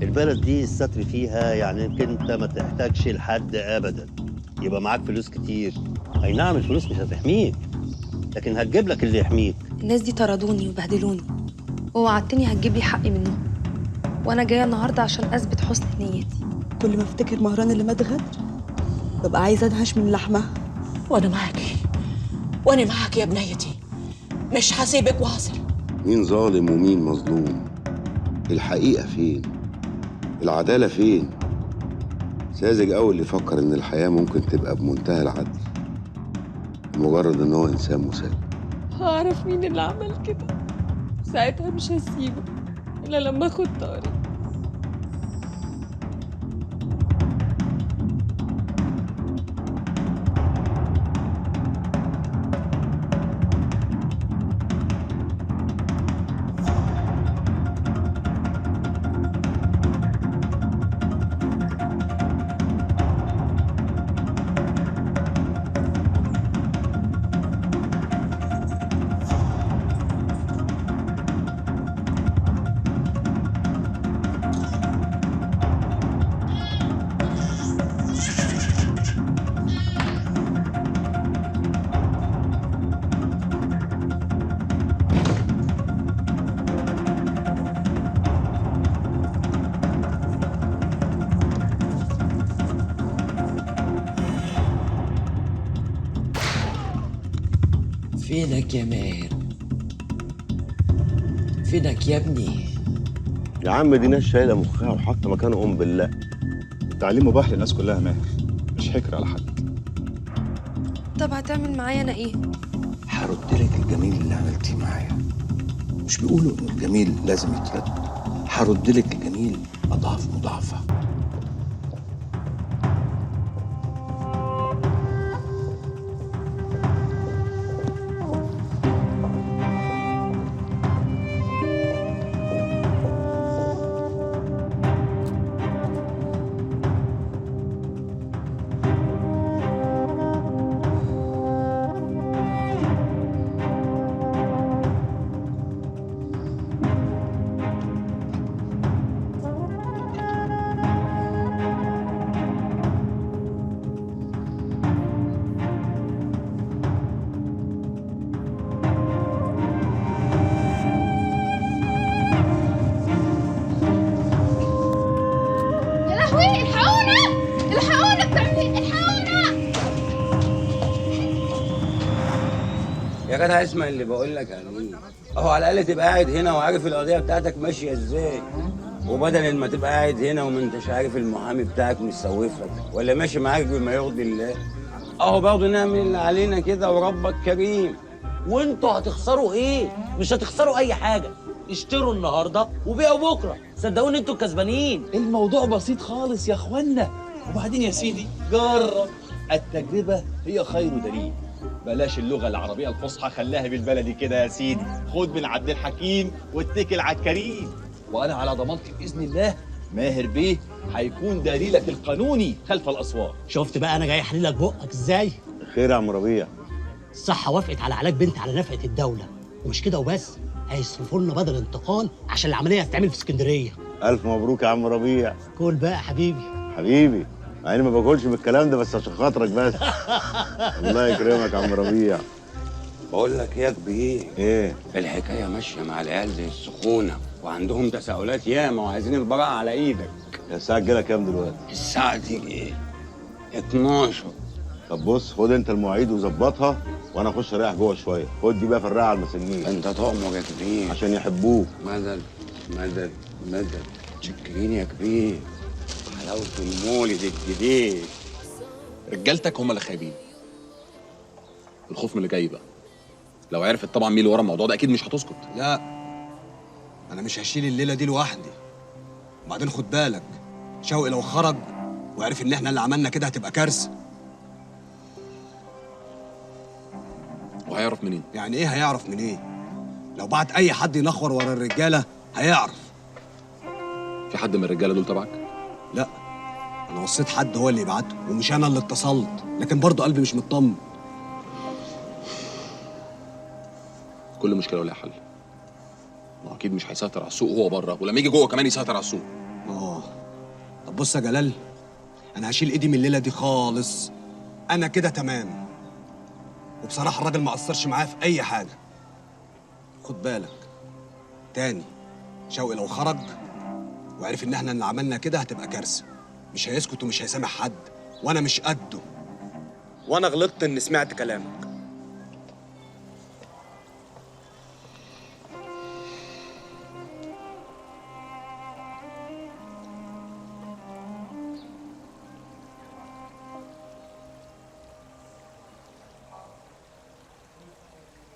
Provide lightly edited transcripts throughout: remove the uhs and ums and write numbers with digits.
البلد دي الستر فيها يعني يمكن انت ما تحتاجش لحد ابدا، يبقى معاك فلوس كتير. اي نعم الفلوس مش هتحميك، لكن هتجيب لك اللي يحميك. الناس دي طردوني وبهدلوني ووعدتني هتجيب لي حقي منهم، وانا جايه النهارده عشان اثبت حسن نيتي. كل ما افتكر مهران اللي مات غدر ببقى عايزه ادهش من لحمها. وانا معاكي، وانا معاكي يا بنيتي، مش هسيبك واصل. مين ظالم ومين مظلوم؟ الحقيقة فين؟ العدالة فين؟ ساذج أوي اللي يفكر إن الحياة ممكن تبقى بمنتهى العدل لمجرد إن هو إنسان مسالم. هعرف مين اللي عمل كده، ساعتها مش هسيبه الا لما اخد طاري. فينك يا ماهر؟ فينك يا ابني؟ يا عم دي ناس شايلة مخها وحاطة مكانه أم بالله. التعليم مباح للناس كلها ماهر، مش حكر على حد. طب هتعمل معايا انا ايه؟ هرد لك الجميل اللي عملتيه معايا. مش بيقولوا ان الجميل لازم يترد؟ هرد لك الجميل اضعاف مضاعفه. يا لهوي الحقونا الحقونا، بتعملوا ايه؟ الحقونا يا جدع اسمع اللي بقول لك عليه، اهو على الاقل تبقى قاعد هنا وعارف القضيه بتاعتك ماشيه ازاي، وبدل ما تبقى قاعد هنا وما انتش عارف المحامي بتاعك مسوفك ولا ماشي معاك بما يرضي الله. اهو برضه نعمل اللي علينا كده وربك كريم. وانتوا هتخسروا ايه؟ مش هتخسروا اي حاجه، اشتروا النهارده وبيعوا بكره، صدقوني انتوا الكسبانين. الموضوع بسيط خالص يا اخوانا. وبعدين يا سيدي جرب، التجربه هي خير دليل. بلاش اللغه العربيه الفصحى، خلاها بالبلدي كده يا سيدي. خد من عبد الحكيم واتكل على الكريم. وانا على ضمانتي باذن الله ماهر بيه هيكون دليلك القانوني خلف الاسوار. شفت بقى انا جاي احللك بقك ازاي؟ خير يا عم ربيع. الصحه وافقت على علاج بنت على نفقه الدوله، ومش كده وبس، هيصرفوا لنا بدل انتقال عشان العمليه هتتعمل في اسكندريه. ألف مبروك يا عم ربيع. كل بقى حبيبي. حبيبي، مع إني ما باكلش بالكلام ده بس عشان خاطرك بس. الله يكرمك يا عم ربيع. بقول لك يا كبير، إيه؟ الحكايه ماشيه مع العيال زي السخونه، وعندهم تساؤلات ياما وعايزين البراءه على ايدك. الساعة تجيلها كام دلوقتي؟ الساعه تيجي ايه؟ 12. طب بص، خد أنت المواعيد وظبطها وأنا أخش أريح جوه شوية. خد دي بقى فرقها على المسنين. انت تؤمر يا كبير. عشان يحبوك. مدد مدد مدد. شكرين يا كبير. حلاوه المولد الجديد. رجالتك هم اللي خايبين. الخوف من اللي جاي بقى. لو عرفت طبعا مين اللي ورا الموضوع ده اكيد مش هتسكت. لا، انا مش هشيل الليله دي لوحدي. وبعدين خد بالك، شوقي لو خرج وعرف ان احنا اللي عملنا كده هتبقى كارثه. وهيعرف منين؟ يعني ايه هيعرف منين؟ لو بعت اي حد ينخور ورا الرجاله هيعرف. في حد من الرجاله دول تبعك؟ لا، انا وصيت حد هو اللي يبعته، ومش انا اللي اتصلت، لكن برضه قلبي مش مطمن. كل مشكله ولها حل. ما هو اكيد مش هيسيطر على السوق وهو بره، ولما يجي جوه كمان يسيطر على السوق. طب بص يا جلال، انا هشيل ايدي من الليله دي خالص. انا كده تمام. وبصراحه الراجل ما قصرش معايا في اي حاجه. خد بالك تاني، شوقي لو خرج وعرف ان احنا اللي عملنا كده هتبقى كارثه. مش هيسكت ومش هيسامح حد، وانا مش قده. وانا غلطت اني سمعت كلامك.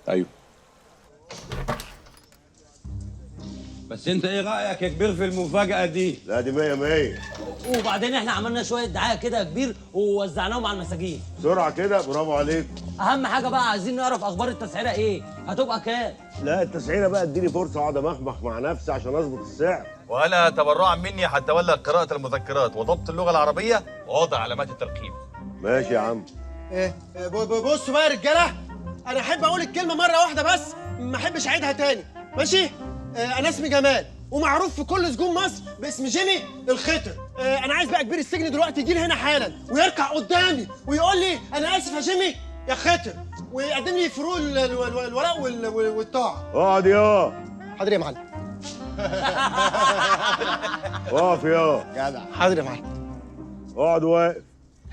ايوه. بس انت ايه رايك يا كبير في المفاجاه دي؟ لا دي 100 100. وبعدين احنا عملنا شويه دعايه كده يا كبير ووزعناهم على المساجين. بسرعه كده، برافو عليك. اهم حاجه بقى عايزين نعرف اخبار التسعيره ايه، هتبقى كام؟ لا التسعيره بقى اديني فرصه اقعد امخمخ مع نفسي عشان اظبط السعر. وانا تبرعا مني هتولى قراءه المذكرات وضبط اللغه العربيه ووضع علامات الترقيم. ماشي يا عم. بصوا بقى يا رجاله، انا احب اقول الكلمه مره واحده بس، ما احبش اعيدها تاني، ماشي؟ انا اسمي جمال ومعروف في كل سجون مصر باسم جيمي الخطر. انا عايز بقى كبير السجن دلوقتي يجي لي هنا حالا ويركع قدامي ويقول لي انا اسف يا جيمي يا خطر، ويقدم لي فروق الورق والطاعه. اقعد يا حاضر يا معلم. اقف يا جدع. حاضر يا معلم. اقعد واقف.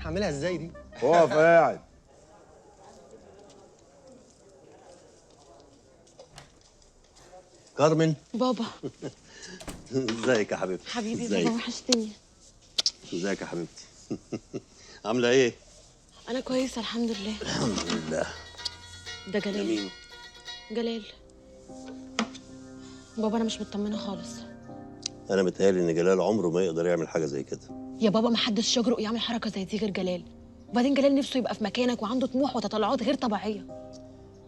هعملها ازاي دي؟ اقف قاعد. كارمن. بابا. ازيك يا حبيبتي؟ حبيبي ازيك؟ بابا وحشتني. ازيك يا حبيبتي؟ عامله ايه؟ انا كويسه الحمد لله. الحمد لله. ده جلال. مين؟ جلال. بابا انا مش مطمنه خالص. انا متهيألي ان جلال عمره ما يقدر يعمل حاجه زي كده. يا بابا ما حدش يجرؤ يعمل حركه زي دي غير جلال. وبعدين جلال نفسه يبقى في مكانك وعنده طموح وتطلعات غير طبيعيه.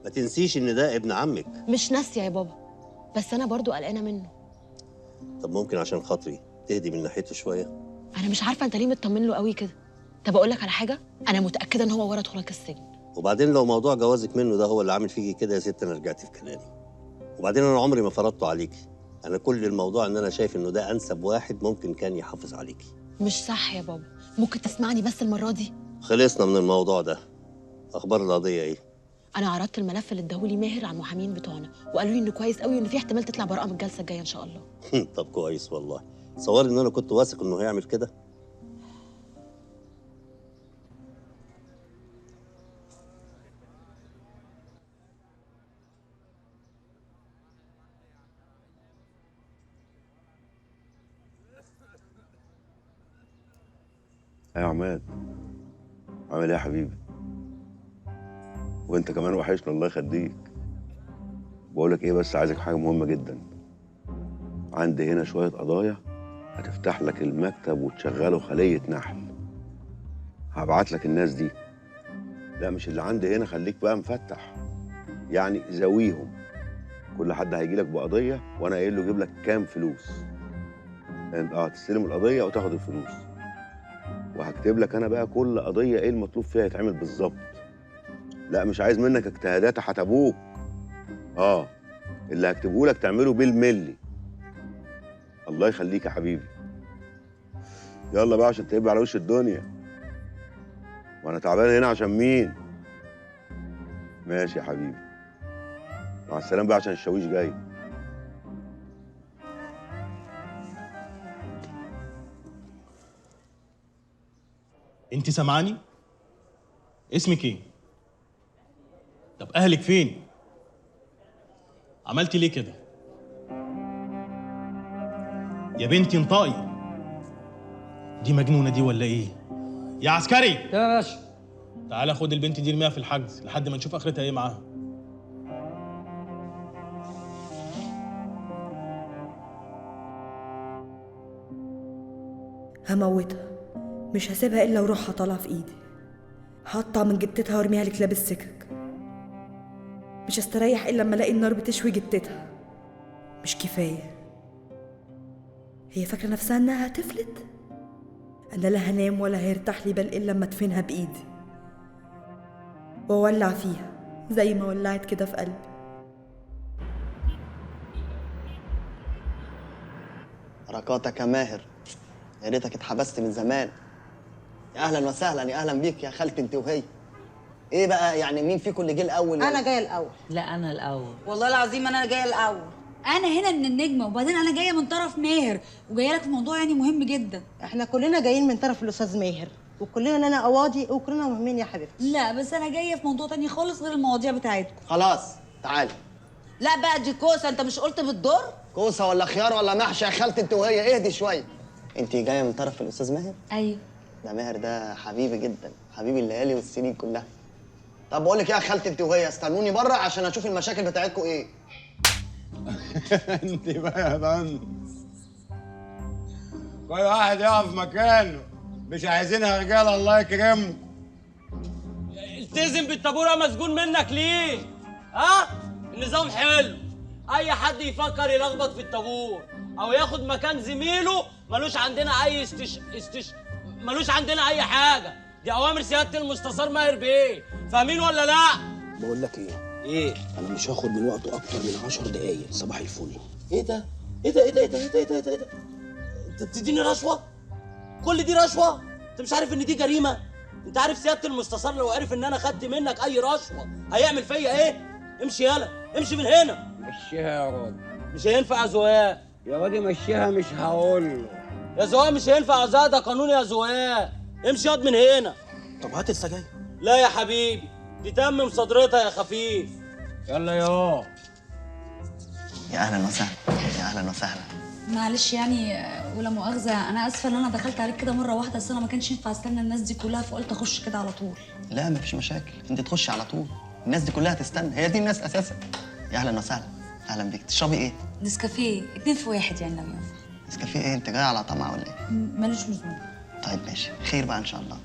ما تنسيش ان ده ابن عمك. مش ناسيه يا بابا، بس انا برضو قلقانه منه. طب ممكن عشان خاطري تهدي من ناحيته شويه؟ انا مش عارفه انت ليه مطمن له قوي كده. طب اقول لك على حاجه، انا متاكده ان هو ورا دخولك السجن. وبعدين لو موضوع جوازك منه ده هو اللي عامل فيكي كده يا ست، انا رجعت في كلامي. وبعدين انا عمري ما فرضته عليكي. انا كل الموضوع ان انا شايف انه ده انسب واحد ممكن كان يحافظ عليكي. مش صح يا بابا، ممكن تسمعني بس المره دي؟ خلصنا من الموضوع ده. اخبار القضيه ايه؟ انا عرضت الملف اللي اداهولي ماهر على المحامين بتوعنا، وقالوا لي انه كويس قوي وان في احتمال تطلع براءه من الجلسه الجايه ان شاء الله. طب كويس والله. تصوري ان انا كنت واثق انه هيعمل كده. يا عماد، عامل ايه يا حبيبي؟ وانت كمان وحشنا، الله يخليك. بقولك ايه، بس عايزك حاجه مهمه جدا. عندي هنا شويه قضايا هتفتح لك المكتب وتشغله خليه نحل. هبعت لك الناس دي. لا مش اللي عندي هنا، خليك بقى مفتح، يعني زاويهم. كل حد هيجي لك بقضيه وانا قايل له جيب لك كام فلوس. انت تستلم القضيه وتاخد الفلوس. وهكتب لك انا بقى كل قضيه ايه المطلوب فيها يتعمل بالظبط. لا مش عايز منك اجتهادات هتبوك. اللي هكتبه لك تعمله بالملي. الله يخليك يا حبيبي. يلا بقى عشان تبقى على وش الدنيا. وانا تعبان هنا عشان مين؟ ماشي يا حبيبي. مع السلامه بقى عشان الشاويش جاي. انت سامعاني؟ اسمك ايه؟ طب اهلك فين؟ عملتي ليه كده؟ يا بنتي انطقي. دي مجنونه دي ولا ايه؟ يا عسكري! يا باشا. تعالى خد البنت دي ارميها في الحجز لحد ما نشوف اخرتها ايه معاها. هموتها، مش هسيبها الا وروحها طالعه في ايدي. هقطع من جتتها وارميها لكلاب السكك. مش هستريح الا لما الاقي النار بتشوي جتتها. مش كفايه هي فاكره نفسها انها هتفلت؟ انا لا هنام ولا هيرتاح لي بال الا لما ادفنها بايدي واولع فيها زي ما ولعت كده في قلبي. حركاتك يا ماهر، يا ريتك اتحبست من زمان. يا اهلا وسهلا، يا اهلا بيك يا خالتي انت وهي. ايه بقى يعني مين فيكم اللي جه الاول؟ انا جايه الاول. لا انا الاول. والله العظيم انا جايه الاول. انا هنا من النجمه، وبعدين انا جايه من طرف ماهر وجايه لك في موضوع يعني مهم جدا. احنا كلنا جايين من طرف الاستاذ ماهر، وكلنا لنا قواضي وكلنا مهمين يا حبيبتي. لا بس انا جايه في موضوع تاني خالص غير المواضيع بتاعتكم. خلاص تعالي. لا بقى دي كوسه، انت مش قلت بالدور؟ كوسه ولا خيار ولا محشي يا خالتي انت وهي، اهدي شويه. انت جايه من طرف الاستاذ ماهر؟ ايوه. ده ماهر ده حبيبي جدا، حبيبي الليالي والسنين كلها. طب بقول لك ايه يا خالتي انت وهي، استنوني بره عشان اشوف المشاكل بتاعتكم ايه. انت بقى يا بند، كل واحد يقف مكانه، مش عايزينها رجاله الله يكرمكم. التزم بالطابور يا مسجون منك ليه؟ ها؟ النظام حلو، اي حد يفكر يلخبط في الطابور او ياخد مكان زميله ملوش عندنا اي ملوش عندنا اي حاجه، دي اوامر سياده المستشار ماهر بيه، فاهمين ولا لا؟ بقول لك ايه؟ انا مش هاخد من وقته اكتر من 10 دقايق. صباح الفل. ايه ده؟ ايه ده؟ ايه ده؟ ايه ده؟ ايه ده؟ ايه ده؟ ايه ده؟ انت بتديني رشوه؟ كل دي رشوه؟ انت مش عارف ان دي جريمه؟ انت عارف سياده المستشار لو عرف ان انا خدت منك اي رشوه هيعمل فيا ايه؟ امشي يالا، امشي من هنا. مشيها يا راجل. مش هينفع يا زواق. يا راجل مشيها، مش هقول له. يا زواق مش هينفع، ده قانون يا زواق. امشي ياض من هنا. طب هات السجاير. لا يا حبيبي، دي تمم صدرتها يا خفيف. يلا يا اهلا وسهلا، يا اهلا وسهلا. معلش يعني ولا مؤاخذه، انا اسفه ان انا دخلت عليك كده مره واحده، بس انا ما كانش ينفع استنى الناس دي كلها، فقلت اخش كده على طول. لا مفيش مشاكل، انت تخشي على طول، الناس دي كلها تستنى، هي دي الناس اساسا. يا اهلا وسهلا. اهلا بيك. تشربي ايه؟ نسكافيه 2 في 1 يعني لو ينفع. نسكافيه ايه؟ انت جايه على طمع ولا ايه؟ مالوش لزوم. طيب ماشي، خير بقى ان شاء الله.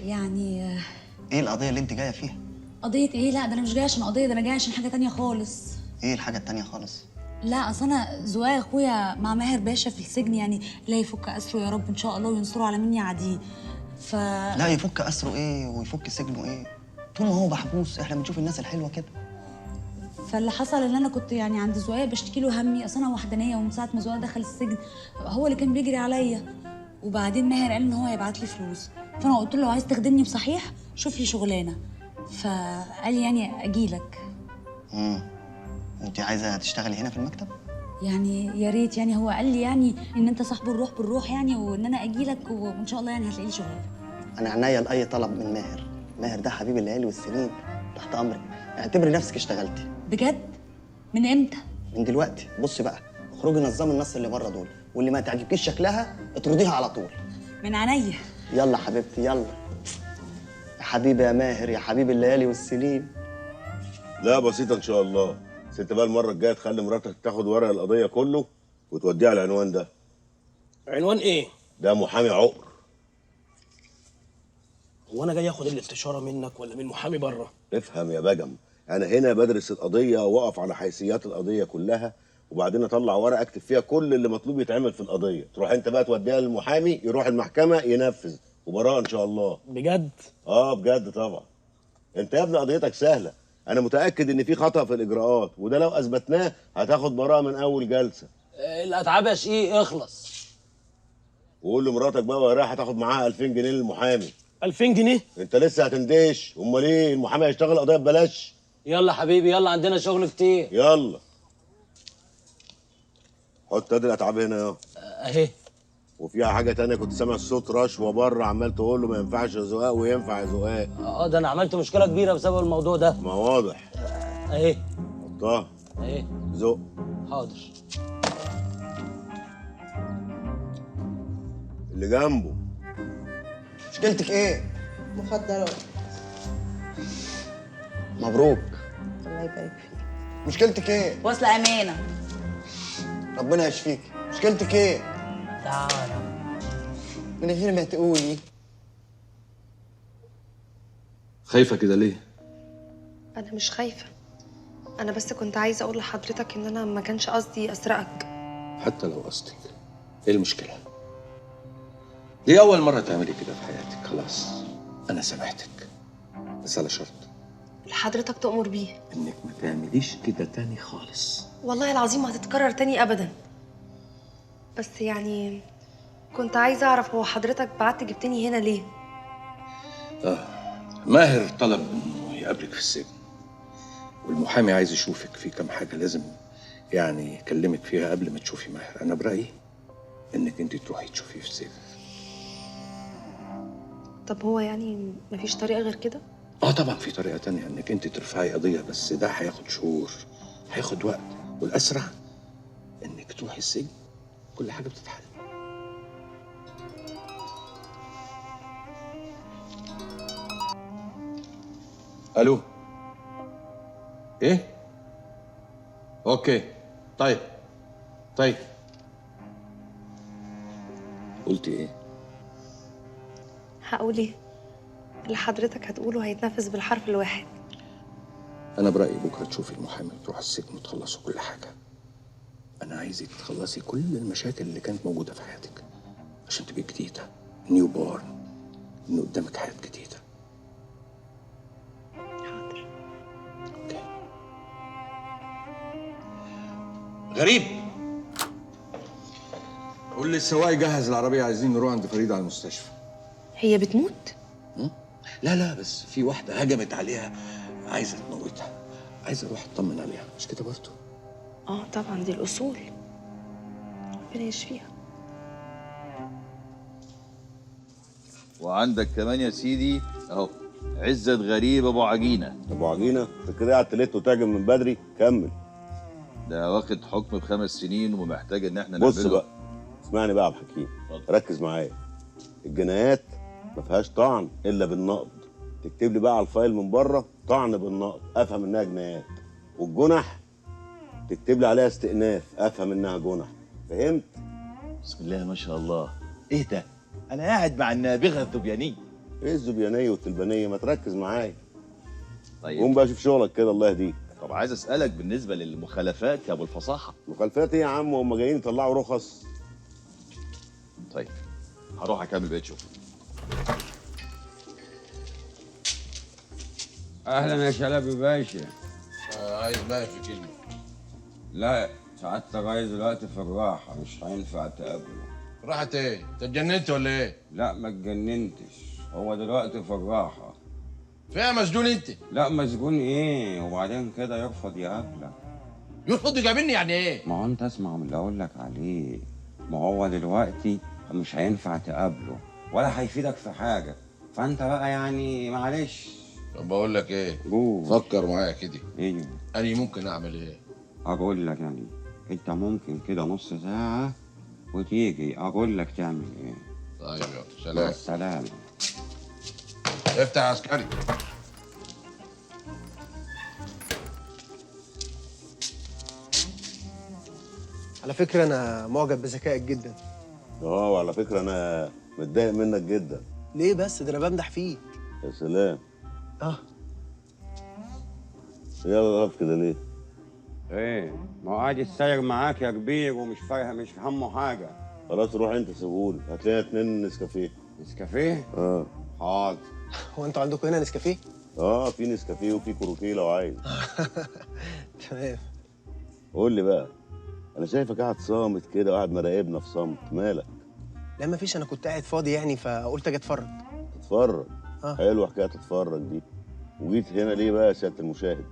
يعني ايه القضيه اللي انت جايه فيها؟ قضيه ايه؟ لا ده انا مش جايه عشان قضيه، ده انا جايه عشان حاجه تانية خالص. ايه الحاجه التانية خالص؟ لا اصل انا زوايا اخويا مع ماهر باشا في السجن، يعني لا يفك اسره يا رب ان شاء الله وينصره على مين يعاديه. لا يفك اسره ايه ويفك سجنه ايه؟ طول ما هو محبوس احنا بنشوف الناس الحلوه كده. فاللي حصل ان انا كنت يعني عند زوايا بشتكي له همي، اصل انا وحدانيه، ومن ساعه ما زوايا دخل السجن هو اللي كان بيجري عليا، وبعدين ماهر قال ان هو هيبعت لي فلوس، فانا قلت له لو عايز تخدمني بصحيح شوف لي شغلانه، فقال لي يعني اجي لك. انت عايزه تشتغلي هنا في المكتب؟ يعني يا ريت، يعني هو قال لي يعني ان انت صاحب الروح بالروح يعني، وان انا اجي لك وان شاء الله يعني هتلاقي لي شغلانه. انا عنيا لاي طلب من ماهر، ماهر ده حبيب الليالي والسنين، تحت امرك، اعتبري نفسك اشتغلتي. بجد؟ من امتى؟ من دلوقتي. بصي بقى، اخرجي نظمي الناس اللي بره دول، واللي ما تعجبكيش شكلها اطرديها على طول. من عينيا. يلا حبيبتي يلا. يا حبيبي يا ماهر، يا حبيب الليالي والسنين. لا بسيطة إن شاء الله. ست بقى المرة الجاية تخلي مراتك تاخد ورق القضية كله وتوديه على العنوان ده. عنوان إيه؟ ده محامي عقر. هو أنا جاي آخد الاستشارة منك ولا من محامي بره؟ افهم يا بجم، أنا هنا بدرس القضية وأقف على حيثيات القضية كلها، وبعدين أطلع ورقة أكتب فيها كل اللي مطلوب يتعمل في القضية، تروح أنت بقى توديها للمحامي يروح المحكمة ينفذ، وبراءة إن شاء الله. بجد؟ بجد طبعا. أنت يا ابني قضيتك سهلة. أنا متأكد إن في خطأ في الإجراءات، وده لو أثبتناه هتاخد براءة من أول جلسة. الأتعاب يا شقيق اخلص. وقول لمراتك بقى وهي رايحة تاخد معاها 2000 جنيه للمحامي. 2000 جنيه؟ أنت لسه هتندش، أمال إيه؟ المحامي هيشتغل قضية ببلاش؟ يلا حبيبي يلا، عندنا شغل كتير. يلا. حط ادي الأتعاب هنا أهو. أهي. وفيها حاجة تانية، كنت سامع صوت رشوة بره عمال تقول له ما ينفعش يا زقاق وينفع يا زقاق. ده أنا عملت مشكلة كبيرة بسبب الموضوع ده. ما واضح. أهي. حطها. أهي. زق. حاضر. اللي جنبه. مشكلتك إيه؟ مخدرات. مبروك. الله يبارك فيك. مشكلتك إيه؟ واصلة أمانة. ربنا يشفيك. مشكلتك إيه؟ تعالى. من غير ما تقولي. خايفة كده ليه؟ أنا مش خايفة، أنا بس كنت عايزة أقول لحضرتك إن أنا ما كانش قصدي أسرقك. حتى لو قصدك، ايه المشكلة؟ دي أول مرة تعملي كده في حياتك، خلاص أنا سامحتك، بس على شرط اللي حضرتك تأمر بيه إنك ما تعمليش كده تاني خالص. والله العظيم ما هتتكرر تاني أبدا. بس يعني كنت عايزة أعرف هو حضرتك بعت جبتني هنا ليه؟ ماهر طلب انه يقابلك في السجن، والمحامي عايز يشوفك في كام حاجه لازم يعني يكلمك فيها قبل ما تشوفي ماهر. انا برايي انك انت تروحي تشوفيه في السجن. طب هو يعني مفيش طريقة غير كده؟ طبعا في طريقه تانية، انك انت ترفعي قضيه، بس ده هياخد شهور، هياخد وقت، والاسرع انك تروحي السجن. كل حاجه بتتحل. الو. ايه؟ اوكي. طيب قلتي ايه؟ هقول ايه؟ اللي حضرتك هتقوله هيتنفذ بالحرف الواحد. انا برايي بكره تشوفي المحامي وتروحي السجن وتخلصوا كل حاجه. انا عايزك تخلصي كل المشاكل اللي كانت موجوده في حياتك عشان تبقي جديده، نيو بورن، ان قدامك حياه جديده. حاضر. اوكي. غريب، قول لي السواق يجهز العربيه، عايزين نروح عند فريده على المستشفى. هي بتموت؟ لا بس في واحده هجمت عليها عايزه تموتها، عايزه اروح اطمن عليها، مش كده برضه؟ طبعا دي الأصول، ربنا يشفيها. وعندك كمان يا سيدي اهو عزت غريب ابو عجينه. ابو عجينه؟ انت كده قاعد تلت وتعجب من بدري. كمل. ده واخد حكم ب5 سنين ومحتاج ان احنا بص نعمله. بقى، اسمعني بقى يا عبد الحكيم، ركز معايا. الجنايات ما فيهاش طعن الا بالنقد. تكتب لي بقى على الفايل من بره طعن بالنقد، افهم انها جنايات. والجنح تكتب لي عليها استئناف، افهم انها جنح. فهمت؟ بسم الله ما شاء الله. ايه ده؟ انا قاعد مع النابغه الذبيانيه. ايه الذبيانيه والتلبانيه؟ ما تركز معايا. طيب قوم بقى شوف شغلك كده، الله يهديك. طب عايز اسالك بالنسبه للمخالفات يا ابو الفصاحه. مخالفات ايه يا عم؟ هم جايين يطلعوا رخص. طيب هروح اكمل بقيه شغل. اهلا يا شلبي باشا. عايز بقى في كلمه. لا سعادتك عايز دلوقتي في الراحه، مش هينفع تقابله. راحت ايه؟ انت اتجننت ولا ايه؟ لا ما اتجننتش، هو دلوقتي في الراحه. فيها مسجون انت؟ لا مسجون ايه؟ وبعدين كده يرفض يقابلك. يرفض يقابلني يعني ايه؟ ما هو انت اسمع من اللي اقول لك عليه. ما هو دلوقتي مش هينفع تقابله ولا هيفيدك في حاجه، فانت بقى يعني معلش. طب بقول لك ايه؟ قول. فكر معايا كده. ايوه. انا ممكن اعمل ايه؟ اقول لك يعني انت ممكن كده نص ساعه وتيجي اقول لك تعمل ايه. طيب يلا مع سلام. السلامه. افتح يا عسكري. على فكره انا معجب بذكائك جدا. وعلى فكره انا متضايق منك جدا. ليه بس؟ ده انا بمدح فيك. يا سلام. اه يلا واقف كده ليه؟ ايه؟ ما هو قاعد يتساير معاك يا كبير ومش فاهم، مش همه حاجه. خلاص روح انت سيبهولي، هات لنا 2 نسكافيه. نسكافيه؟ حاضر. هو انتوا عندكم هنا نسكافيه؟ في نسكافيه وفي كروكيه لو عايز. تمام. قول لي بقى، انا شايفك قاعد صامت كده وقاعد مراقبنا في صمت، مالك؟ لا مفيش، انا كنت قاعد فاضي يعني فقلت اجي اتفرج. تتفرج؟ حلوه حكايه تتفرج دي. وجيت هنا ليه بقى يا سياده المشاهد؟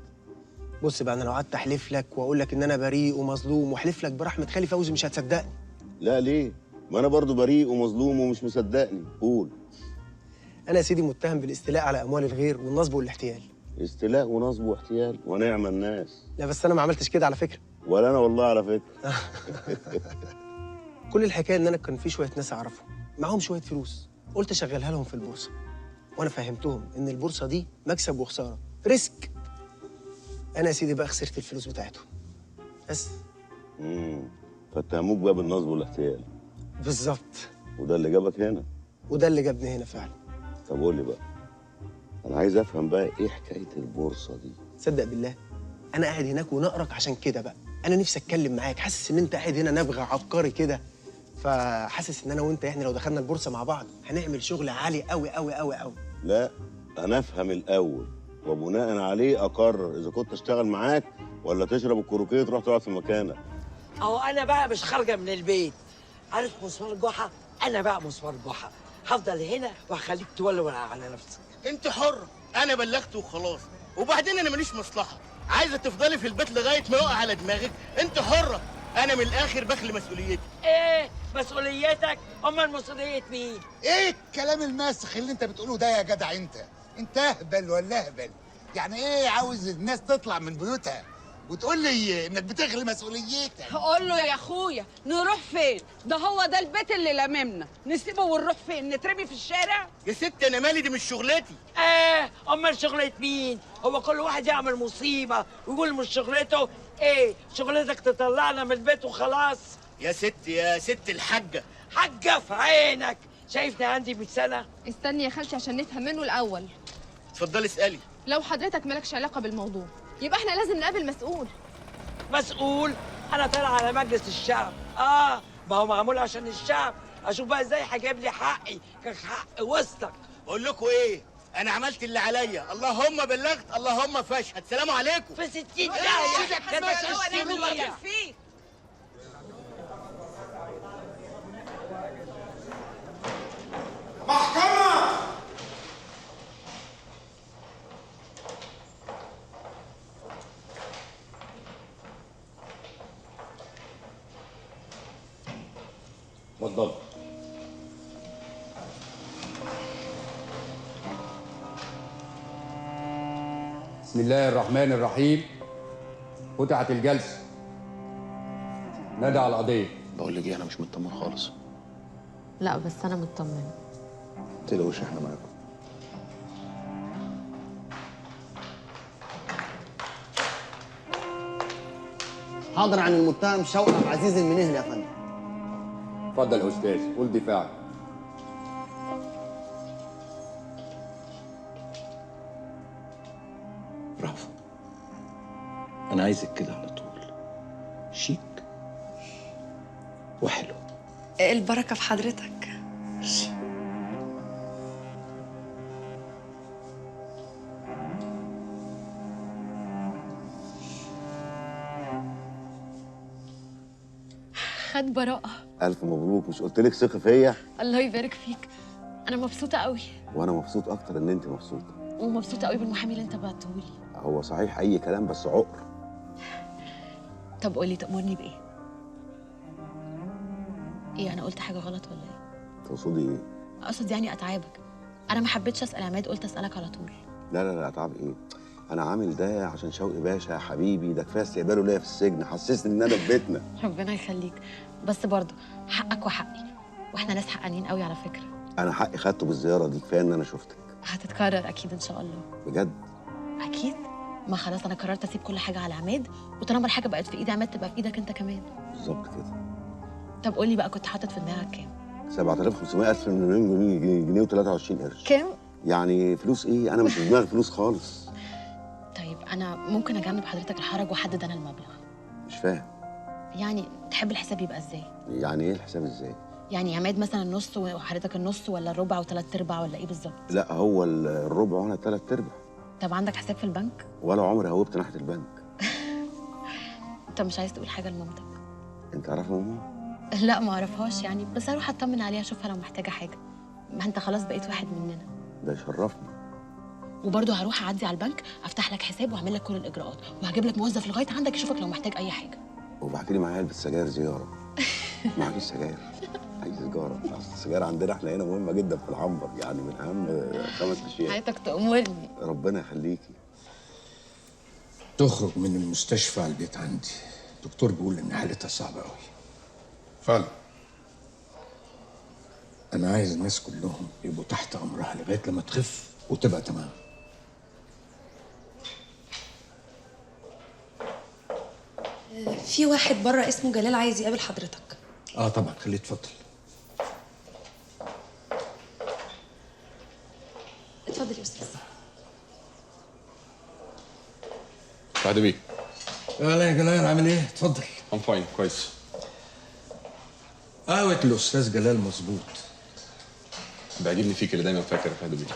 بص بقى، انا لو قعدت احلف لك واقول لك ان انا بريء ومظلوم واحلف لك برحمه خالي فوزي مش هتصدقني. لا ليه؟ ما انا برضو بريء ومظلوم ومش مصدقني. قول. انا يا سيدي متهم بالاستيلاء على اموال الغير والنصب والاحتيال. استيلاء ونصب واحتيال؟ ونعم الناس. لا بس انا ما عملتش كده على فكره. ولا انا والله على فكره. كل الحكايه ان انا كان في شويه ناس اعرفهم معاهم شويه فلوس، قلت اشغلها لهم في البورصه، وانا فهمتهم ان البورصه دي مكسب وخساره، ريسك. انا يا سيدي بقى خسرت الفلوس بتاعتهم بس. فاتهموك بقى بالنصب والاحتيال. بالظبط. وده اللي جابك هنا؟ وده اللي جابني هنا فعلا. طب قول لي بقى، انا عايز افهم بقى ايه حكايه البورصه دي؟ صدق بالله انا قاعد هناك ونقرك عشان كده بقى. انا نفسي اتكلم معاك، حاسس ان انت قاعد هنا نابغه عبقري كده، فحاسس ان انا وانت يعني لو دخلنا البورصه مع بعض هنعمل شغل عالي قوي قوي قوي قوي. لا انا افهم الاول وبناء عليه اقرر اذا كنت اشتغل معاك ولا تشرب الكروكيه تروح تقعد في مكانك. اهو انا بقى مش خارجه من البيت، عارف مسمار جحا؟ انا بقى مسمار جحا، هفضل هنا وهخليك تولي على نفسك. انت حرة، انا بلغت وخلاص. وبعدين انا ماليش مصلحة، عايزة تفضلي في البيت لغاية ما يقع على دماغك. انت حرة، انا من الاخر بخلي مسؤوليتي. ايه مسؤوليتك؟ امال مسؤولية مين؟ ايه الكلام الماسخ اللي انت بتقوله ده يا جدع انت اهبل ولا اهبل؟ يعني ايه عاوز الناس تطلع من بيوتها وتقول لي انك بتخلي مسؤوليتك؟ هقول له يا اخويا نروح فين؟ ده هو ده البيت اللي لممنا، نسيبه ونروح فين؟ نترمي في الشارع؟ يا ست انا مالي، دي مش شغلتي. امال شغلة مين؟ هو كل واحد يعمل مصيبة ويقول مش شغلته؟ ايه شغلتك تطلعنا من البيت وخلاص؟ يا ست الحاجة. حاجة في عينك، شايفني عندي 100 سنة؟ استني يا خالتي عشان نفهم منه الاول. اتفضلي اسألي. لو حضرتك مالكش علاقه بالموضوع يبقى احنا لازم نقابل مسؤول. مسؤول؟ انا طالع على مجلس الشعب. ما هو معمول عشان الشعب. اشوف بقى ازاي هجيب لي حقي كحق وسطك. بقول لكم ايه، انا عملت اللي عليا، اللهم بلغت اللهم فاشهد. سلام عليكم. في 60 داهية كده 60 فيه. محكمة! اتفضل. بسم الله الرحمن الرحيم. فتحت الجلسة. ندى على القضية. بقول لك ايه، انا مش مطمن خالص. لا بس انا مطمنه. ما تقلقوش احنا معاكم. حاضر عن المتهم شوقي عبد العزيز المنهلي يا فندم. اتفضل يا استاذ، قول دفاعك. برافو. انا عايزك كده على طول، شيك وحلو. البركه في حضرتك. خد براءة. الف مبروك، مش قلت لك ثقي فيا؟ الله يبارك فيك. أنا مبسوطة قوي، وانا مبسوط اكتر ان انت مبسوطه. ومبسوطة قوي بالمحامي اللي أنت بعتهولي. هو صحيح اي كلام بس عقر. طب قولي تأمرني بإيه؟ إيه أنا قلت حاجة غلط ولا إيه؟ تقصدي ايه؟ أقصد يعني أتعبك. أنا ما حبيتش أسأل عماد، قلت أسألك على طول. لا اتعب ايه؟ انا عامل ده عشان شوقي باشا يا حبيبي، ده كفايه استقباله ليا في السجن، حسسني ان انا في بيتنا. ربنا يخليك، بس برضه حقك وحقي، واحنا ناس حقانين قوي على فكرة. انا حقي خدته بالزياره دي، كفايه ان انا شفتك. هتتكرر أكيد إن شاء الله. بجد؟ أكيد. ما خلاص أنا قررت أسيب كل حاجة على عماد، وطالما الحاجة بقت في إيد عماد تبقى في إيدك أنت كمان. بالظبط كده. طب قولي بقى كنت حاطط في دماغك كام؟ 7500 ألف مليون جنيه و23 قرش. كام؟ يعني فلوس ايه؟ انا مش في دماغي فلوس خالص. طيب أنا ممكن أجنب حضرتك الحرج وأحدد أنا المبلغ. مش فاهم. يعني تحب الحساب يبقى إزاي؟ يعني ايه الحساب ازاي؟ يعني عماد مثلا النص وحضرتك النص، ولا الربع وثلاث ارباع، ولا ايه بالظبط؟ لا هو الربع وانا 3/4. طب عندك حساب في البنك؟ ولا عمري هوبت ناحيه البنك. انت مش عايز تقول حاجه لمامتك؟ انت عارفه ماما؟ لا ما اعرفهاش يعني، بس اروح اطمن عليها اشوفها لو محتاجه حاجه. ما انت خلاص بقيت واحد مننا. ده يشرفني. وبرضه هروح اعدي على البنك افتح لك حساب واعمل لك كل الاجراءات، وهجيب لك موظف لغايه عندك يشوفك لو محتاج اي حاجه. وبعت لي معايا علبه سجاير زياره. معكيش سجاير؟ عايز سيجاره. اصل السجاير عندنا احنا هنا مهمه جدا في العنبر، يعني من اهم 5 اشياء. حياتك تأمرني. ربنا يخليكي. تخرج من المستشفى على البيت عندي، الدكتور بيقول ان حالتها صعبه قوي. فعلا. انا عايز الناس كلهم يبقوا تحت امرها لغايه لما تخف وتبقى تمام. في واحد بره اسمه جلال عايز يقابل حضرتك. طبعا، خليه يتفضل. اتفضل يا استاذ. فهد بيه. يا جلال عامل ايه؟ اتفضل. I'm fine، كويس. قهوة الأستاذ جلال مظبوط. بيعجبني فيك اللي دايما فاكر يا فهد بيه.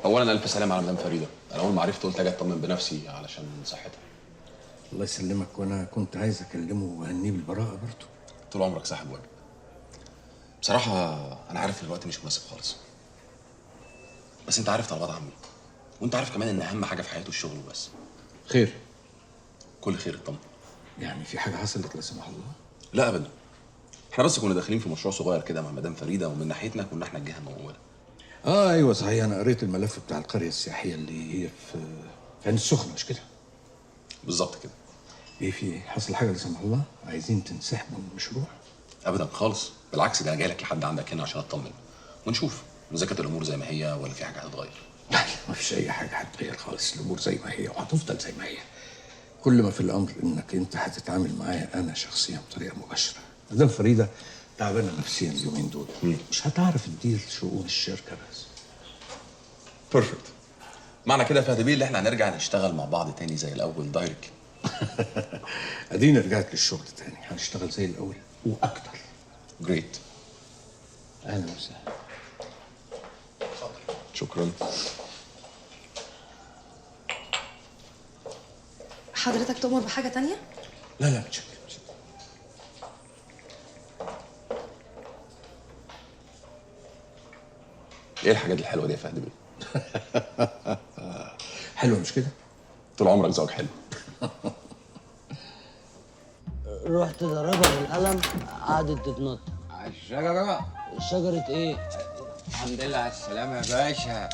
أولاً ألف سلامة على مدام فريدة، أنا أول ما عرفت قلت أجي أطمن بنفسي علشان صحتها. الله يسلمك، وأنا كنت عايز أكلمه وأهنيه بالبراءة برضه. طول عمرك صاحب واجب. بصراحه انا عارف ان الوقت مش مناسب خالص، بس انت عارف طلبات عمي، وانت عارف كمان ان اهم حاجه في حياته الشغل وبس. خير؟ كل خير، اطمن. يعني في حاجه حصلت لا سمح الله؟ لا ابدا، احنا بس كنا داخلين في مشروع صغير كده مع مدام فريده، ومن ناحيتنا كنا احنا الجهه المموله. ايوه صحيح، انا قريت الملف بتاع القريه السياحيه اللي هي في عين السخنه، مش كده؟ بالظبط كده. ايه في حصل حاجه لا سمح الله؟ عايزين تنسحبوا من المشروع؟ ابدا خالص، بالعكس ده انا جاي لك لحد عندك هنا عشان اطمن ونشوف اذا كانت الامور زي ما هي ولا في حاجه هتتغير. ما فيش اي حاجه هتتغير خالص، الامور زي ما هي وهتفضل زي ما هي. كل ما في الامر انك انت هتتعامل معايا انا شخصيا بطريقه مباشره. مدام فريده تعبانه نفسيا اليومين دول، مش هتعرف تدير شؤون الشركه بس. بيرفكت. معنى كده يا فهد بيه اللي احنا هنرجع نشتغل مع بعض تاني زي الاول دايركت. ادينا رجعت للشغل تاني، هنشتغل زي الاول واكتر. جريت. اهلا وسهلا. شكرا. حضرتك تؤمر بحاجه تانية؟ لا لا متشكر. ايه الحاجات الحلوه دي يا فهد بيه؟ حلوه مش كده؟ طول عمرك ذوقك حلو. رحت ضربها بالقلم قعدت تتنطط. على الشجرة؟ شجرة ايه؟ الحمد لله على السلامة يا باشا.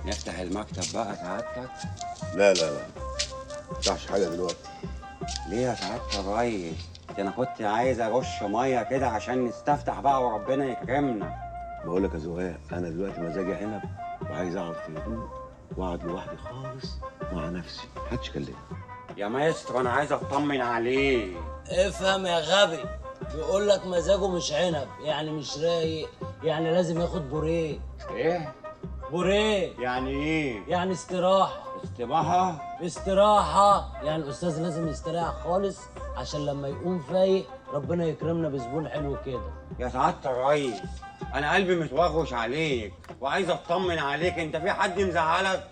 نفتح المكتب بقى سعادتك؟ لا لا لا، ما تفتحش حاجه دلوقتي. ليه يا سعادة الريس؟ ده انا كنت عايز ارش ميه كده عشان نستفتح بقى وربنا يكرمنا. بقول لك يا زهير، انا دلوقتي مزاجي عنب وعايز اقعد في هدوء واقعد لوحدي خالص مع نفسي، محدش يكلمني. يا مايسترو انا عايز اطمن عليه. افهم يا غبي، بيقول لك مزاجه مش عنب، يعني مش رايق، يعني لازم ياخد بريك. ايه؟ بريك يعني ايه؟ يعني استراحة. استراحة يعني الأستاذ لازم يستريح خالص عشان لما يقوم فايق ربنا يكرمنا بزبون حلو كده. يا سعادة الريس انا قلبي متوغوش عليك وعايز اطمن عليك. انت في حد مزعلك؟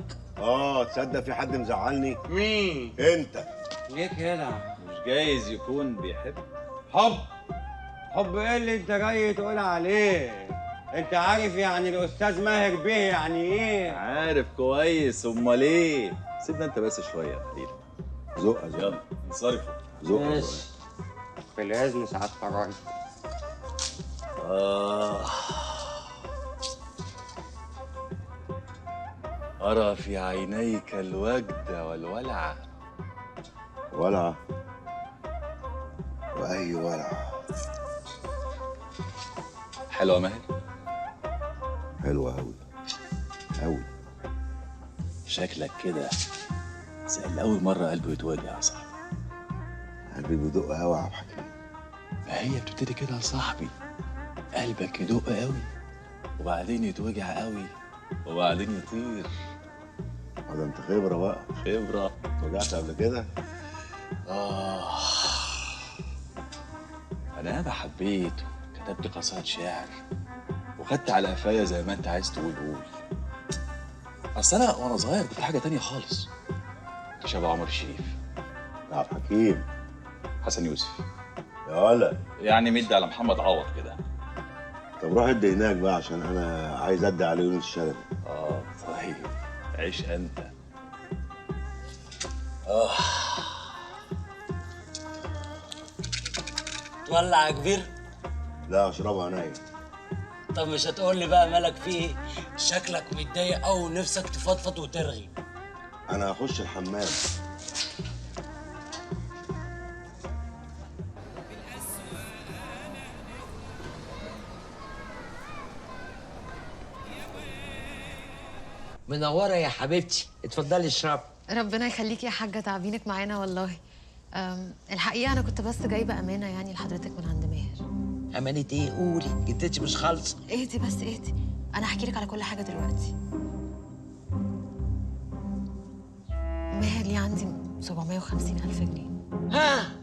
تصدق في حد مزعلني؟ مين؟ انت. ليه كده؟ مش جايز يكون بيحب؟ حب ايه اللي انت جاي تقول عليه؟ انت عارف يعني الاستاذ ماهر بيه يعني ايه؟ عارف كويس، امال ايه؟ سيبنا انت بس شويه يا خليل. زق يلا انصرفوا. زق. في الاذن سعادة الريس. أرى في عينيك الوجد والولع. ولع؟ وأي ولع؟ حلوة ماهر؟ حلوة أوي أوي. شكلك كده زي اللي أول مرة قلبه يتوجع يا صاحبي. قلبي بيدق أوي يا عبد الحكيم. ما هي بتبتدي كده يا صاحبي، قلبك يدق أوي وبعدين يتوجع أوي وبعدين يطير. ده أنت خبرة بقى. خبرة. وجعت قبل كده؟ أنا ياما حبيت وكتبت قصائد شعر وخدت على قفايا زي ما أنت عايز تقول قول. أصل أنا وأنا صغير كنت حاجة تانية خالص. كنت شبه عمر الشريف. يا عبد الحكيم. حسن يوسف. يا ولا. يعني مدي على محمد عوض كده. طب روح ادي هناك بقى عشان أنا عايز أدي على يونس الشلبي. طيب عيش أنت. تولع يا كبير؟ لا اشربها نايم. طب مش هتقول لي بقى مالك فيه؟ شكلك متضايق قوي ونفسك تفضفض وترغي. أنا هخش الحمام. منوره يا حبيبتي، اتفضلي اشربي. ربنا يخليكي يا حاجة، تعبينك معانا والله. الحقيقة أنا كنت بس جايبة أمانة يعني لحضرتك من عند ماهر. أمانة إيه؟ قولي، جدتي مش خالصة. اهدي بس اهدي، أنا هحكي لك على كل حاجة دلوقتي. ماهر ليه عندي 750,000 جنيه. ها؟